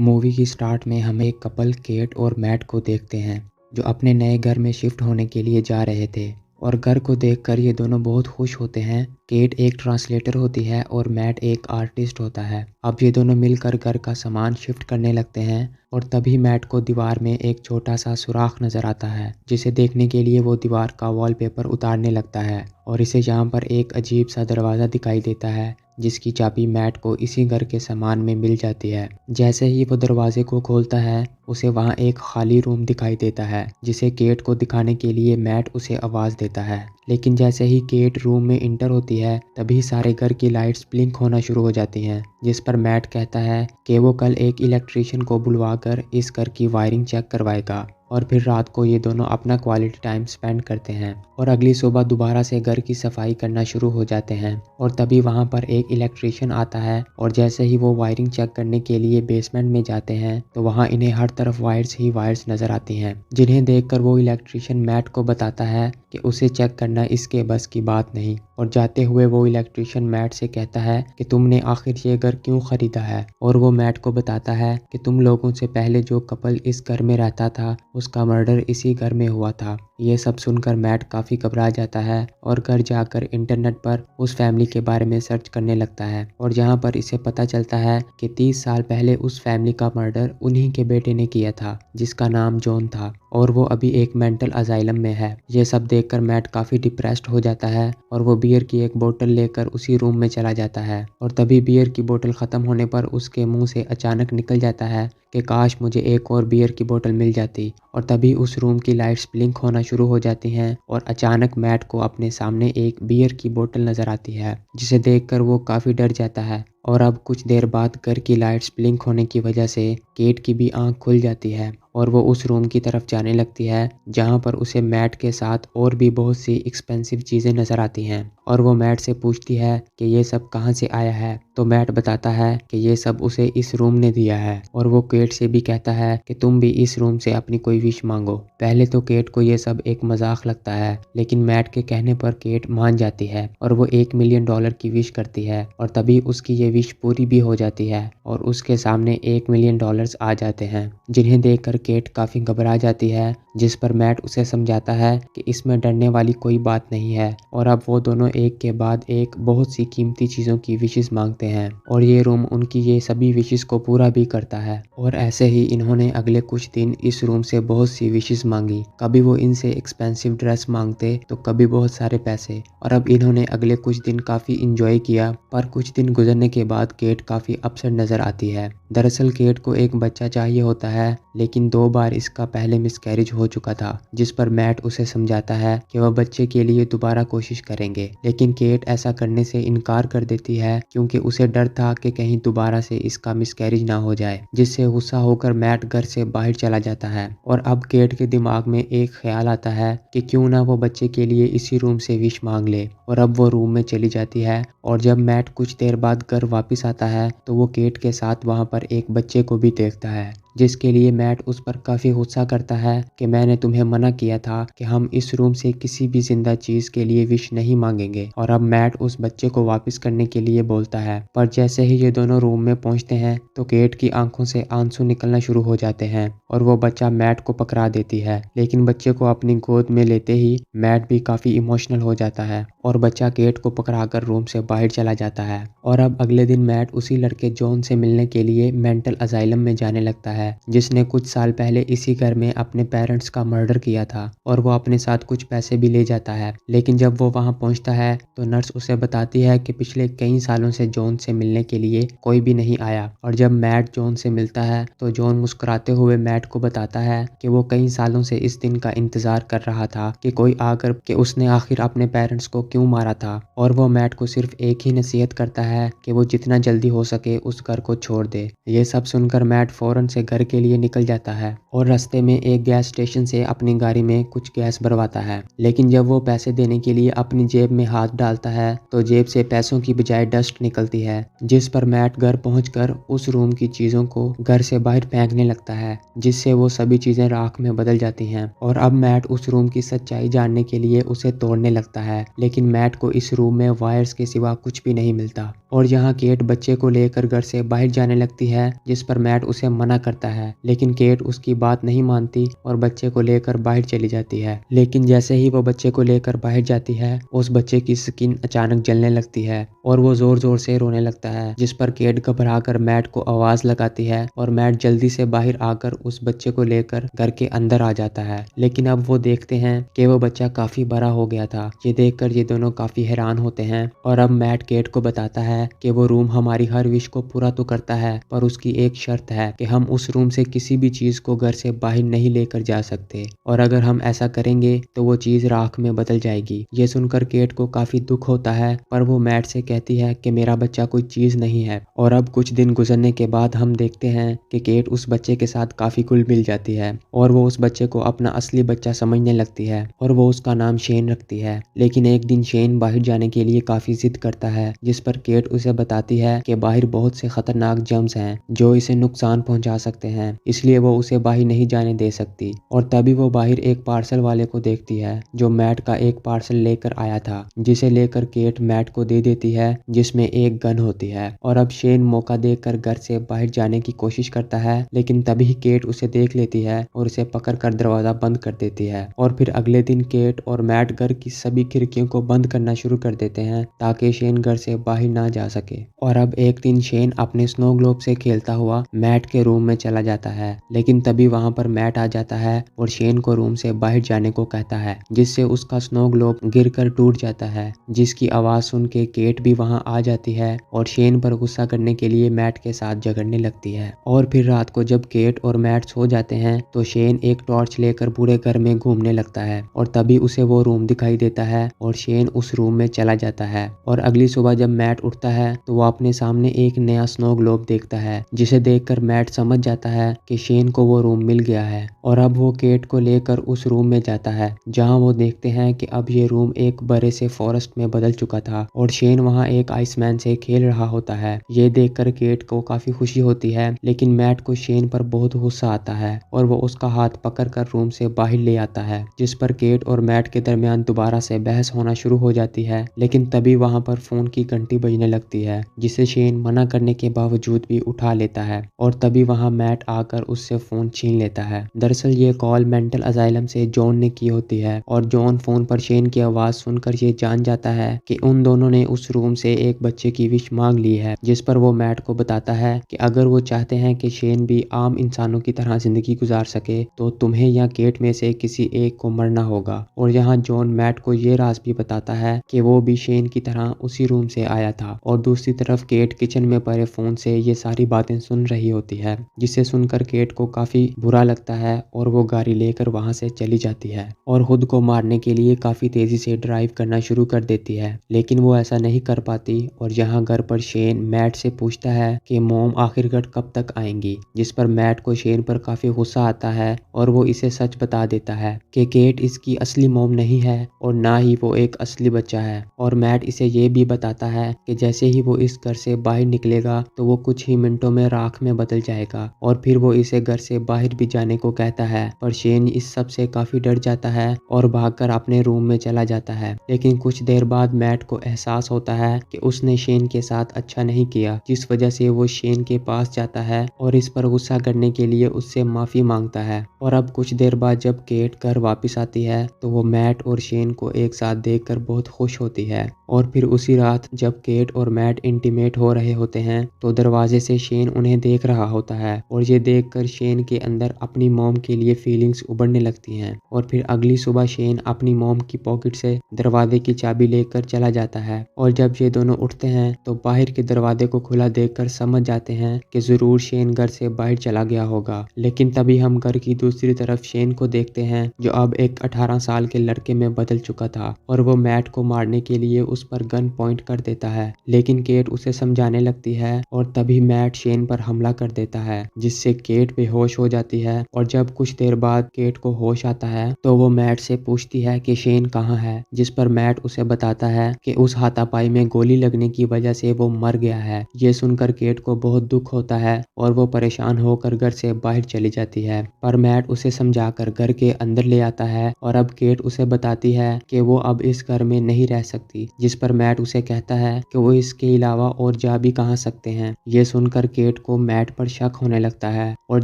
Movie की start में हम एक कपल केट और मैट को देखते हैं जो अपने नए घर में शिफ्ट होने के लिए जा रहे थे। और घर को देखकर ये दोनों बहुत खुश होते हैं। केट एक ट्रांसलेटर होती है और मैट एक आर्टिस्ट होता है। अब ये दोनों मिलकर घर का सामान शिफ्ट करने लगते हैं और तभी मैट को दीवार में एक छोटा सा सुराख नजर आता है, जिसे देखने के लिए वो दीवार का वॉलपेपर उतारने लगता है और इसे यहाँ पर एक अजीब सा दरवाज़ा दिखाई देता है जिसकी चाबी मैट को इसी घर के सामान में मिल जाती है। जैसे ही वो दरवाजे को खोलता है उसे वहाँ एक खाली रूम दिखाई देता है जिसे केट को दिखाने के लिए मैट उसे आवाज़ देता है। लेकिन जैसे ही केट रूम में इंटर होती है तभी सारे घर की लाइट्स ब्लिंक होना शुरू हो जाती हैं, जिस पर मैट कहता है कि वो कल एक इलेक्ट्रीशियन को बुलवाकर इस घर की वायरिंग चेक करवाएगा। और फिर रात को ये दोनों अपना क्वालिटी टाइम स्पेंड करते हैं और अगली सुबह दोबारा से घर की सफाई करना शुरू हो जाते हैं। और तभी वहाँ पर एक इलेक्ट्रीशियन आता है और जैसे ही वो वायरिंग चेक करने के लिए बेसमेंट में जाते हैं तो वहाँ इन्हें हर तरफ वायर्स ही वायर्स नजर आती हैं, जिन्हें देखकर वो इलेक्ट्रीशियन मैट को बताता है कि उसे चेक करना इसके बस की बात नहीं। और जाते हुए वो इलेक्ट्रीशियन मैट से कहता है कि तुमने आखिर ये घर क्यों खरीदा है। और वो मैट को बताता है कि तुम लोगों से पहले जो कपल इस घर में रहता था उसका मर्डर इसी घर में हुआ था। ये सब सुनकर मैट काफ़ी घबरा जाता है और घर जाकर इंटरनेट पर उस फैमिली के बारे में सर्च करने लगता है और जहाँ पर इसे पता चलता है कि 30 साल पहले उस फैमिली का मर्डर उन्हीं के बेटे ने किया था जिसका नाम जॉन था और वो अभी एक मेंटल अजाइलम में है। ये सब देखकर मैट काफ़ी डिप्रेस्ड हो जाता है और वो बियर की एक बोतल लेकर उसी रूम में चला जाता है। और तभी बियर की बोतल ख़त्म होने पर उसके मुंह से अचानक निकल जाता है कि काश मुझे एक और बियर की बोतल मिल जाती। और तभी उस रूम की लाइट्स ब्लिंक होना शुरू हो जाती हैं और अचानक मैट को अपने सामने एक बियर की बोतल नज़र आती है, जिसे देखकर वो काफ़ी डर जाता है। और अब कुछ देर बाद घर की लाइट्स ब्लिंक होने की वजह से केट की भी आंख खुल जाती है और वो उस रूम की तरफ जाने लगती है जहाँ पर उसे मैट के साथ और भी बहुत सी एक्सपेंसिव चीज़ें नज़र आती हैं। और वो मैट से पूछती है कि ये सब कहाँ से आया है, तो मैट बताता है कि ये सब उसे इस रूम ने दिया है। और वो केट से भी कहता है कि तुम भी इस रूम से अपनी कोई विश मांगो। पहले तो केट को ये सब एक मजाक लगता है, लेकिन मैट के कहने पर केट मान जाती है और वो $1 मिलियन की विश करती है। और तभी उसकी ये विश पूरी भी हो जाती है और उसके सामने $1 मिलियन आ जाते हैं, जिन्हें देखकर केट काफ़ी घबरा जाती है, जिस पर मैट उसे समझाता है कि इसमें डरने वाली कोई बात नहीं है। और अब वो दोनों एक के बाद एक बहुत सी कीमती चीज़ों की विशेस मांगते हैं और ये रूम उनकी ये सभी विशेस को पूरा भी करता है। और ऐसे ही इन्होंने अगले कुछ दिन इस रूम से बहुत सी विशेस मांगी। कभी वो इनसे एक्सपेंसिव ड्रेस मांगते तो कभी बहुत सारे पैसे। और अब इन्होंने अगले कुछ दिन काफ़ी इंजॉय किया, पर कुछ दिन गुजरने के बाद केट काफ़ी अपसेट नज़र आती है। दरअसल केट को एक बच्चा चाहिए होता है, लेकिन 2 बार इसका पहले मिसकैरेज हो चुका था, जिस पर मैट उसे समझाता है कि वह बच्चे के लिए दोबारा कोशिश करेंगे। लेकिन केट ऐसा करने से इनकार कर देती है क्योंकि उसे डर था कि कहीं दोबारा से इसका मिसकैरेज ना हो जाए, जिससे गुस्सा होकर मैट घर से बाहर चला जाता है। और अब केट के दिमाग में एक ख्याल आता है कि क्यों ना वो बच्चे के लिए इसी रूम से विश मांग ले। और अब वो रूम में चली जाती है और जब मैट कुछ देर बाद घर वापस आता है तो वो केट के साथ वहाँ पर एक बच्चे को भी देखता है, जिसके लिए मैट उस पर काफ़ी गुस्सा करता है कि मैंने तुम्हें मना किया था कि हम इस रूम से किसी भी जिंदा चीज़ के लिए विश नहीं मांगेंगे। और अब मैट उस बच्चे को वापस करने के लिए बोलता है, पर जैसे ही ये दोनों रूम में पहुंचते हैं तो केट की आंखों से आंसू निकलना शुरू हो जाते हैं और वो बच्चा मैट को पकड़ा देती है। लेकिन बच्चे को अपनी गोद में लेते ही मैट भी काफ़ी इमोशनल हो जाता है और बच्चा केट को पकड़ाकर रूम से बाहर चला जाता है। और अब अगले दिन मैट उसी लड़के जॉन से मिलने के लिए मेंटल अजाइलम में जाने लगता है, जिसने कुछ साल पहले इसी घर में अपने पेरेंट्स का मर्डर किया था। और वो अपने साथ कुछ पैसे भी ले जाता है। लेकिन जब वो वहां पहुंचता है तो नर्स उसे बताती है कि पिछले कई सालों से जॉन से मिलने के लिए कोई भी नहीं आया। और जब मैट जॉन से मिलता है तो जॉन मुस्कुराते हुए मैट को बताता है कि वो कई सालों से इस दिन का इंतजार कर रहा था कि कोई आकर कि उसने आखिर अपने पेरेंट्स को क्यों मारा था। और वो मैट को सिर्फ एक ही नसीहत करता है कि वो जितना जल्दी हो सके उस घर को छोड़ दे। ये सब सुनकर मैट फौरन से घर के लिए निकल जाता है और रास्ते में एक गैस स्टेशन से अपनी गाड़ी में कुछ गैस भरवाता है। लेकिन जब वो पैसे देने के लिए अपनी जेब में हाथ डालता है तो जेब से पैसों की बजाय डस्ट निकलती है, जिस पर मैट घर पहुंचकर उस रूम की चीजों को घर से बाहर फेंकने लगता है, जिससे वो सभी चीजें राख में बदल जाती हैं। और अब मैट उस रूम की सच्चाई जानने के लिए उसे तोड़ने लगता है, लेकिन लेकिन मैट को इस रूम में वायर्स के सिवा कुछ भी नहीं मिलता। और यहाँ केट बच्चे को लेकर घर से बाहर जाने लगती है, जिस पर मैट उसे मना करता है, लेकिन केट उसकी बात नहीं मानती और बच्चे को लेकर बाहर चली जाती है। लेकिन जैसे ही वो बच्चे को लेकर बाहर जाती है, उस बच्चे की स्किन अचानक जलने लगती है और वो जोर जोर से रोने लगता है, जिस पर केट घबरा कर मैट को आवाज लगाती है और मैट जल्दी से बाहर आकर उस बच्चे को लेकर घर के अंदर आ जाता है। लेकिन अब वो देखते हैं कि वो बच्चा काफी बड़ा हो गया था। ये देखकर ये दोनों काफी हैरान होते हैं और अब मैट केट को बताता है कि वो रूम हमारी हर विश को पूरा तो करता है, पर उसकी एक शर्त है कि हम उस रूम से किसी भी चीज को घर से बाहर नहीं लेकर जा सकते, और अगर हम ऐसा करेंगे तो वो चीज राख में बदल जाएगी। ये सुनकर केट को काफी दुख होता है, पर वो मैट से कहती है कि मेरा बच्चा कोई चीज नहीं है। और अब कुछ दिन गुजरने के बाद हम देखते हैं कि केट उस बच्चे के साथ काफी घुल मिल जाती है और वो उस बच्चे को अपना असली बच्चा समझने लगती है और वो उसका नाम शेन रखती है। लेकिन एक दिन शेन बाहर जाने के लिए काफी जिद करता है, जिस पर केट उसे बताती है कि बाहर बहुत से खतरनाक जर्म्स हैं जो इसे नुकसान पहुंचा सकते हैं, इसलिए वो उसे बाहर नहीं जाने दे सकती। और तभी वो बाहर एक पार्सल वाले को देखती है जो मैट का एक पार्सल लेकर आया था, जिसे लेकर केट मैट को दे देती है, जिसमें एक गन होती है। और अब शेन मौका देखकर घर से बाहर जाने की कोशिश करता है, लेकिन तभी केट उसे देख लेती है और उसे पकड़कर दरवाजा बंद कर देती है। और फिर अगले दिन केट और मैट घर की सभी खिड़कियों को बंद करना शुरू कर देते हैं ताकि शेन घर से बाहर ना जा सके। और अब एक दिन शेन अपने स्नो ग्लोब से खेलता हुआ मैट के रूम में चला जाता है, लेकिन तभी वहां पर मैट आ जाता है और शेन को रूम से बाहर जाने को कहता है, जिससे उसका स्नो ग्लोब गिरकर टूट जाता है, जिसकी आवाज सुन के केट भी वहां आ जाती है और शेन पर गुस्सा करने के लिए मैट के साथ झगड़ने लगती है। और फिर रात को जब केट और मैट सो जाते हैं तो शेन एक टॉर्च लेकर पूरे घर में घूमने लगता है और तभी उसे वो रूम दिखाई देता है और शेन उस रूम में चला जाता है। और अगली सुबह जब मैट उठता है तो वो अपने सामने एक नया स्नो ग्लोब देखता है, जिसे देखकर मैट समझ जाता है कि शेन को वो रूम मिल गया है। और अब वो केट को लेकर उस रूम में जाता है, जहां वो देखते हैं कि अब ये रूम एक बड़े से फॉरेस्ट में बदल चुका था और शेन वहां एक आइसमैन से खेल रहा होता है। ये देखकर केट को काफी खुशी होती है, लेकिन मैट को शेन पर बहुत गुस्सा आता है और वो उसका हाथ पकड़कर रूम से बाहर ले आता है, जिस पर केट और मैट के दरमियान दोबारा से बहस होना शुरू हो जाती है। लेकिन तभी वहां पर फोन की घंटी बजने लगती है, जिसे शेन मना करने के बावजूद भी उठा लेता है और तभी वहां मैट आकर उससे फोन छीन लेता है। दरअसल ये कॉल मेंटल असाइलम से जॉन ने की होती है और जॉन फोन पर शेन की आवाज सुनकर ये जान जाता है कि उन दोनों ने उस रूम से एक बच्चे की विश मांग ली है, जिस पर वो मैट को बताता है कि अगर वो चाहते हैं कि शेन भी आम इंसानों की तरह जिंदगी गुजार सके तो तुम्हें या केट में से किसी एक को मरना होगा। और यहाँ जॉन मैट को ये राज भी बताता है कि वो भी शेन की तरह उसी रूम से आया था। और दूसरी तरफ केट किचन में पड़े फोन से ये सारी बातें सुन रही होती है, जिसे सुनकर केट को काफी बुरा लगता है और वो गाड़ी लेकर वहां से चली जाती है और खुद को मारने के लिए काफी तेजी से ड्राइव करना शुरू कर देती है। लेकिन वो ऐसा नहीं कर पाती और यहाँ घर पर शेन मैट से पूछता है कि मॉम आखिरकार कब तक आएंगी, जिस पर मैट को शेन पर काफी गुस्सा आता है और वो इसे सच बता देता है कि केट इसकी असली मॉम नहीं है और ना ही वो एक असली बच्चा है। और मैट इसे ये भी बताता है कि जैसे ही वो इस घर से बाहर निकलेगा तो वो कुछ ही मिनटों में राख में बदल जाएगा। और फिर वो इसे घर से बाहर भी जाने को कहता है, पर शेन इस सब से काफी डर जाता है और भागकर अपने रूम में चला जाता है। लेकिन कुछ देर बाद मैट को एहसास होता है कि उसने शेन के साथ अच्छा नहीं किया, जिस वजह से वो शेन के पास जाता है और इस पर गुस्सा करने के लिए उससे माफी मांगता है। और अब कुछ देर बाद जब केट घर वापस आती है तो वो मैट और शेन को एक साथ देखकर बहुत खुश होती है। और फिर उसी रात जब केट और मैट इंटीमेट हो रहे होते हैं तो दरवाजे से शेन उन्हें देख रहा होता है और ये देखकर शेन के अंदर अपनी मॉम के लिए फीलिंग्स उभरने लगती हैं। और फिर अगली सुबह शेन अपनी मॉम की पॉकेट से दरवाजे की चाबी लेकर चला जाता है और जब ये दोनों उठते हैं तो बाहर के दरवाजे को खुला देखकर समझ जाते हैं कि जरूर शेन घर से बाहर चला गया होगा। लेकिन तभी हम घर की दूसरी तरफ शेन को देखते हैं जो अब एक 18 साल के लड़के में बदल चुका था और वो मैट को मारने के लिए उस पर गन पॉइंट कर देता है। लेकिन केट उसे समझाने लगती है और तभी मैट शेन पर हमला कर देता है, जिससे केट बेहोश हो जाती है। और जब कुछ देर बाद केट को होश आता है तो वो मैट से पूछती है कि शेन कहाँ है, जिस पर मैट उसे बताता है कि उस हाथापाई में गोली लगने की वजह से वो मर गया है। ये सुनकर केट को बहुत दुख होता है और वो परेशान होकर घर से बाहर चली जाती है, पर मैट उसे समझाकर घर के अंदर ले आता है। और अब केट उसे बताती है कि वो अब इस घर में नहीं रह सकती, जिस पर मैट उसे कहता है कि वो इसके अलावा और जा भी कहाँ सकते हैं। ये सुनकर केट को मैट पर शक होने लगता है और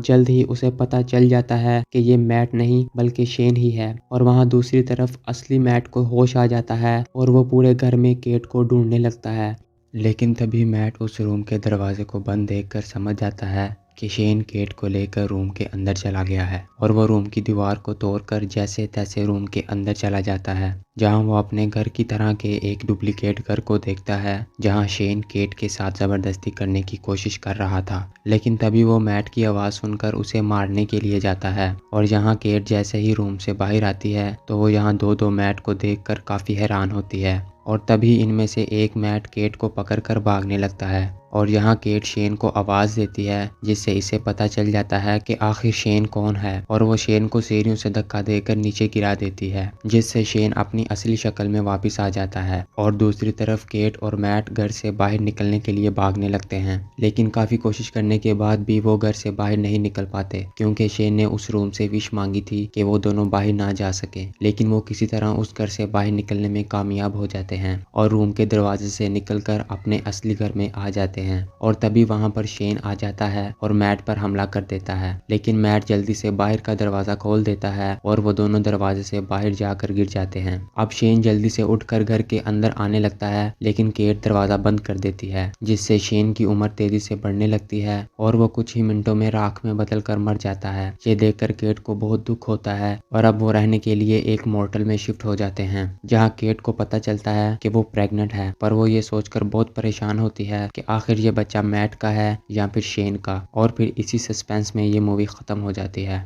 जल्द ही उसे पता चल जाता है कि ये मैट नहीं बल्कि शेन ही है। और वहाँ दूसरी तरफ असली मैट को होश आ जाता है और वो पूरे घर में केट को ढूंढने लगता है। लेकिन तभी मैट उस रूम के दरवाजे को बंद देखकर समझ जाता है कि शेन केट को लेकर रूम के अंदर चला गया है और वो रूम की दीवार को तोड़कर जैसे तैसे रूम के अंदर चला जाता है, जहां वो अपने घर की तरह के एक डुप्लीकेट घर को देखता है जहां शेन केट के साथ ज़बरदस्ती करने की कोशिश कर रहा था। लेकिन तभी वो मैट की आवाज़ सुनकर उसे मारने के लिए जाता है और यहाँ केट जैसे ही रूम से बाहर आती है तो वो यहाँ दो मैट को देखकर काफ़ी हैरान होती है। और तभी इनमें से एक मैट केट को पकड़कर भागने लगता है और यहाँ केट शेन को आवाज़ देती है, जिससे इसे पता चल जाता है कि आखिर शेन कौन है और वो शेन को सीढ़ियों से धक्का देकर नीचे गिरा देती है, जिससे शेन अपनी असली शक्ल में वापस आ जाता है। और दूसरी तरफ केट और मैट घर से बाहर निकलने के लिए भागने लगते हैं, लेकिन काफ़ी कोशिश करने के बाद भी वो घर से बाहर नहीं निकल पाते क्योंकि शेन ने उस रूम से विश मांगी थी कि वो दोनों बाहर ना जा सके। लेकिन वो किसी तरह उस घर से बाहर निकलने में कामयाब हो जाते हैं और रूम के दरवाजे से निकलकर अपने असली घर में आ जाते हैं। और तभी वहां पर शेन आ जाता है और मैट पर हमला कर देता है, लेकिन मैट जल्दी से बाहर का दरवाजा खोल देता है और वो दोनों दरवाजे से बाहर जाकर गिर जाते हैं। अब शेन जल्दी से उठकर घर के अंदर आने लगता है, लेकिन केट दरवाजा बंद कर देती है, जिससे शेन की उम्र तेजी से बढ़ने लगती है और वो कुछ ही मिनटों में राख में बदल कर मर जाता है। ये देखकर केट को बहुत दुख होता है और अब वो रहने के लिए एक मोर्टल में शिफ्ट हो जाते हैं, जहाँ केट को पता चलता है कि वो प्रेग्नेंट है। पर वो ये सोचकर बहुत परेशान होती है कि आखिर ये बच्चा मैट का है या फिर शेन का। और फिर इसी सस्पेंस में ये मूवी खत्म हो जाती है।